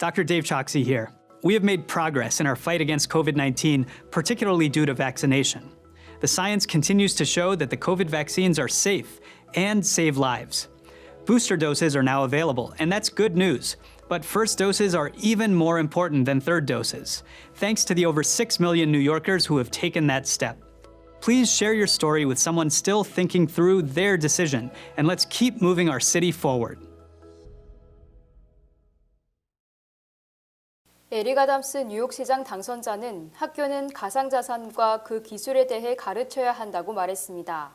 Dr. Dave Choksi here. We have made progress in our fight against COVID-19, particularly due to vaccination. The science continues to show that the COVID vaccines are safe and save lives. Booster doses are now available, and that's good news. But first doses are even more important than third doses, thanks to the over 6 million New Yorkers who have taken that step. Please share your story with someone still thinking through their decision, and let's keep moving our city forward. 에릭 아담스 뉴욕시장 당선자는 학교는 가상자산과 그 기술에 대해 가르쳐야 한다고 말했습니다.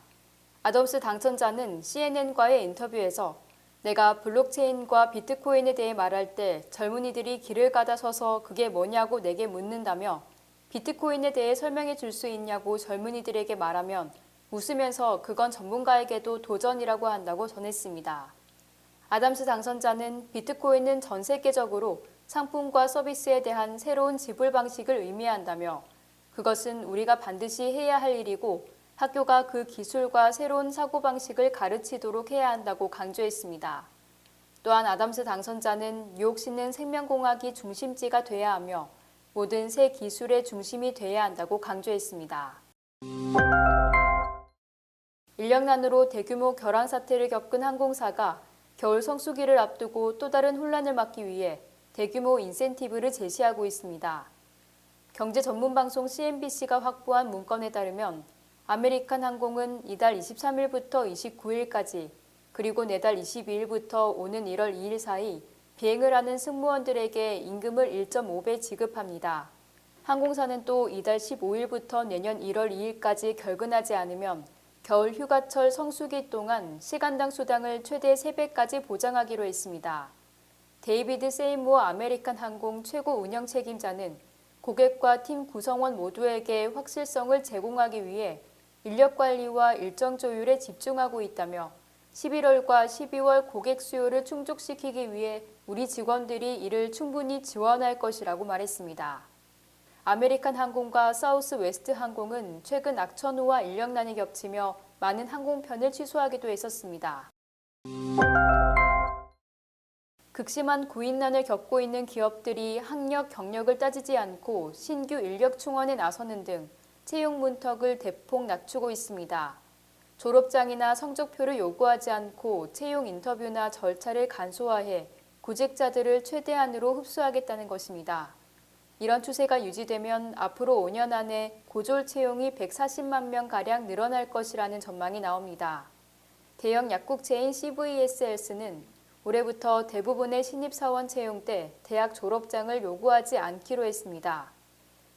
아담스 당선자는 CNN과의 인터뷰에서 내가 블록체인과 비트코인에 대해 말할 때 젊은이들이 길을 가다 서서 그게 뭐냐고 내게 묻는다며 비트코인에 대해 설명해 줄 수 있냐고 젊은이들에게 말하면 웃으면서 그건 전문가에게도 도전이라고 한다고 전했습니다. 아담스 당선자는 비트코인은 전 세계적으로 상품과 서비스에 대한 새로운 지불 방식을 의미한다며 그것은 우리가 반드시 해야 할 일이고 학교가 그 기술과 새로운 사고방식을 가르치도록 해야 한다고 강조했습니다. 또한 아담스 당선자는 뉴욕시는 생명공학이 중심지가 돼야 하며 모든 새 기술의 중심이 돼야 한다고 강조했습니다. 인력난으로 대규모 결항 사태를 겪은 항공사가 겨울 성수기를 앞두고 또 다른 혼란을 막기 위해 대규모 인센티브를 제시하고 있습니다. 경제 전문 방송 CNBC가 확보한 문건에 따르면 아메리칸 항공은 이달 23일부터 29일까지 그리고 내달 22일부터 오는 1월 2일 사이 비행을 하는 승무원들에게 임금을 1.5배 지급합니다. 항공사는 또 이달 15일부터 내년 1월 2일까지 결근하지 않으면 겨울 휴가철 성수기 동안 시간당 수당을 최대 3배까지 보장하기로 했습니다. 데이비드 세이무어 아메리칸 항공 최고 운영 책임자는 고객과 팀 구성원 모두에게 확실성을 제공하기 위해 인력 관리와 일정 조율에 집중하고 있다며 11월과 12월 고객 수요를 충족시키기 위해 우리 직원들이 이를 충분히 지원할 것이라고 말했습니다. 아메리칸 항공과 사우스 웨스트 항공은 최근 악천후와 인력난이 겹치며 많은 항공편을 취소하기도 했었습니다. 극심한 구인난을 겪고 있는 기업들이 학력, 경력을 따지지 않고 신규 인력 충원에 나서는 등 채용 문턱을 대폭 낮추고 있습니다. 졸업장이나 성적표를 요구하지 않고 채용 인터뷰나 절차를 간소화해 구직자들을 최대한으로 흡수하겠다는 것입니다. 이런 추세가 유지되면 앞으로 5년 안에 고졸 채용이 140만 명가량 늘어날 것이라는 전망이 나옵니다. 대형 약국체인 CVS 헬스는 올해부터 대부분의 신입사원 채용 때 대학 졸업장을 요구하지 않기로 했습니다.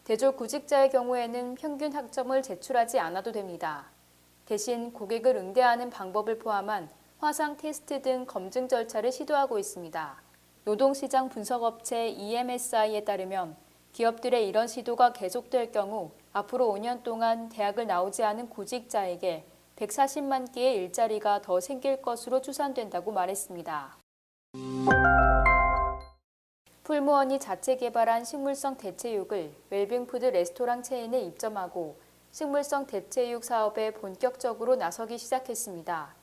대졸 구직자의 경우에는 평균 학점을 제출하지 않아도 됩니다. 대신 고객을 응대하는 방법을 포함한 화상 테스트 등 검증 절차를 시도하고 있습니다. 노동시장 분석업체 EMSI에 따르면 기업들의 이런 시도가 계속될 경우 앞으로 5년 동안 대학을 나오지 않은 구직자에게 140만 개의 일자리가 더 생길 것으로 추산된다고 말했습니다. 풀무원이 자체 개발한 식물성 대체육을 웰빙푸드 레스토랑 체인에 입점하고 식물성 대체육 사업에 본격적으로 나서기 시작했습니다.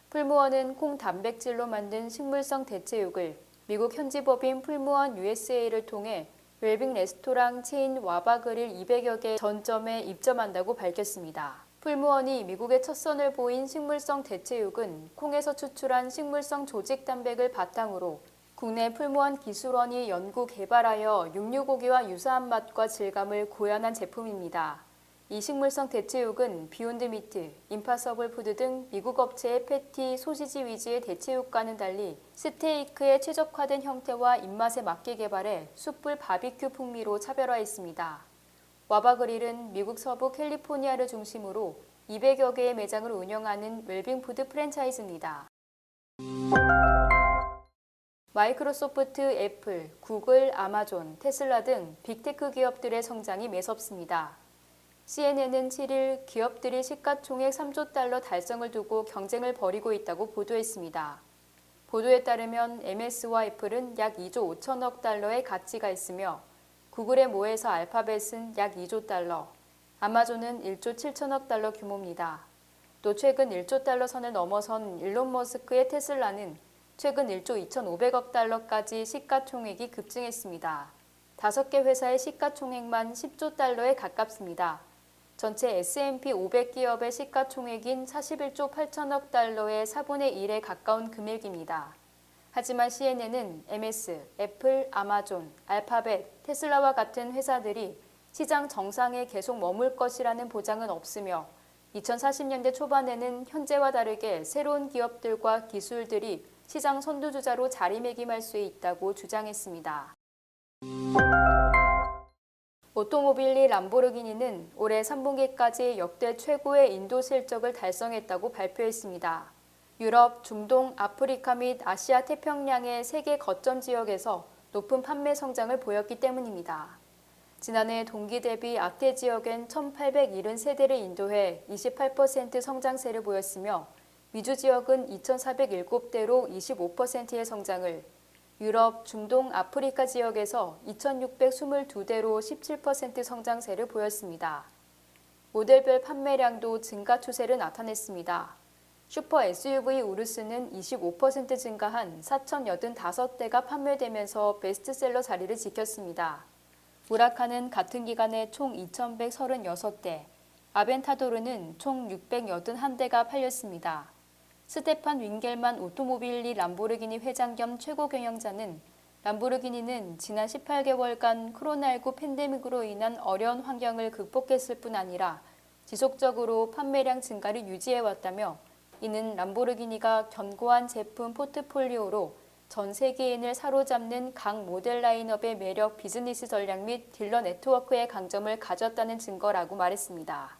풀무원은 콩 단백질로 만든 식물성 대체육을 미국 현지 법인 풀무원 USA를 통해 웰빙 레스토랑 체인 와바그릴 200여 개 전점에 입점한다고 밝혔습니다. 풀무원이 미국에 첫 선을 보인 식물성 대체육은 콩에서 추출한 식물성 조직 단백을 바탕으로 국내 풀무원 기술원이 연구 개발하여 육류고기와 유사한 맛과 질감을 구현한 제품입니다. 이 식물성 대체육은 비욘드 미트, 임파서블 푸드 등 미국 업체의 패티, 소시지 위주의 대체육과는 달리 스테이크에 최적화된 형태와 입맛에 맞게 개발해 숯불 바비큐 풍미로 차별화했습니다. 와바그릴은 미국 서부 캘리포니아를 중심으로 200여 개의 매장을 운영하는 웰빙푸드 프랜차이즈입니다. 마이크로소프트, 애플, 구글, 아마존, 테슬라 등 빅테크 기업들의 성장이 매섭습니다. CNN은 7일 기업들이 시가총액 3조 달러 달성을 두고 경쟁을 벌이고 있다고 보도했습니다. 보도에 따르면 MS와 애플은 약 2조 5천억 달러의 가치가 있으며 구글의 모에서 알파벳은 약 2조 달러, 아마존은 1조 7천억 달러 규모입니다. 또 최근 1조 달러 선을 넘어선 일론 머스크의 테슬라는 최근 1조 2,500억 달러까지 시가총액이 급증했습니다. 5개 회사의 시가총액만 10조 달러에 가깝습니다. 전체 S&P 500기업의 시가총액인 41조 8천억 달러의 4분의 1에 가까운 금액입니다. 하지만 CNN은 MS, 애플, 아마존, 알파벳, 테슬라와 같은 회사들이 시장 정상에 계속 머물 것이라는 보장은 없으며 2040년대 초반에는 현재와 다르게 새로운 기업들과 기술들이 시장 선두주자로 자리매김할 수 있다고 주장했습니다. 오토모빌리 람보르기니는 올해 3분기까지 역대 최고의 인도 실적을 달성했다고 발표했습니다. 유럽, 중동, 아프리카 및 아시아 태평양의 세계 거점 지역에서 높은 판매 성장을 보였기 때문입니다. 지난해 동기 대비 악태 지역엔 1,870세대를 인도해 28% 성장세를 보였으며 미주 지역은 2,407대로 25%의 성장을, 유럽, 중동, 아프리카 지역에서 2,622대로 17% 성장세를 보였습니다. 모델별 판매량도 증가 추세를 나타냈습니다. 슈퍼 SUV 우르스는 25% 증가한 4,085대가 판매되면서 베스트셀러 자리를 지켰습니다. 우라카는 같은 기간에 총 2,136대, 아벤타도르는 총 681대가 팔렸습니다. 스테판 윙겔만 오토모빌리 람보르기니 회장 겸 최고 경영자는 람보르기니는 지난 18개월간 코로나19 팬데믹으로 인한 어려운 환경을 극복했을 뿐 아니라 지속적으로 판매량 증가를 유지해왔다며 이는 람보르기니가 견고한 제품 포트폴리오로 전 세계인을 사로잡는 각 모델 라인업의 매력 비즈니스 전략 및 딜러 네트워크의 강점을 가졌다는 증거라고 말했습니다.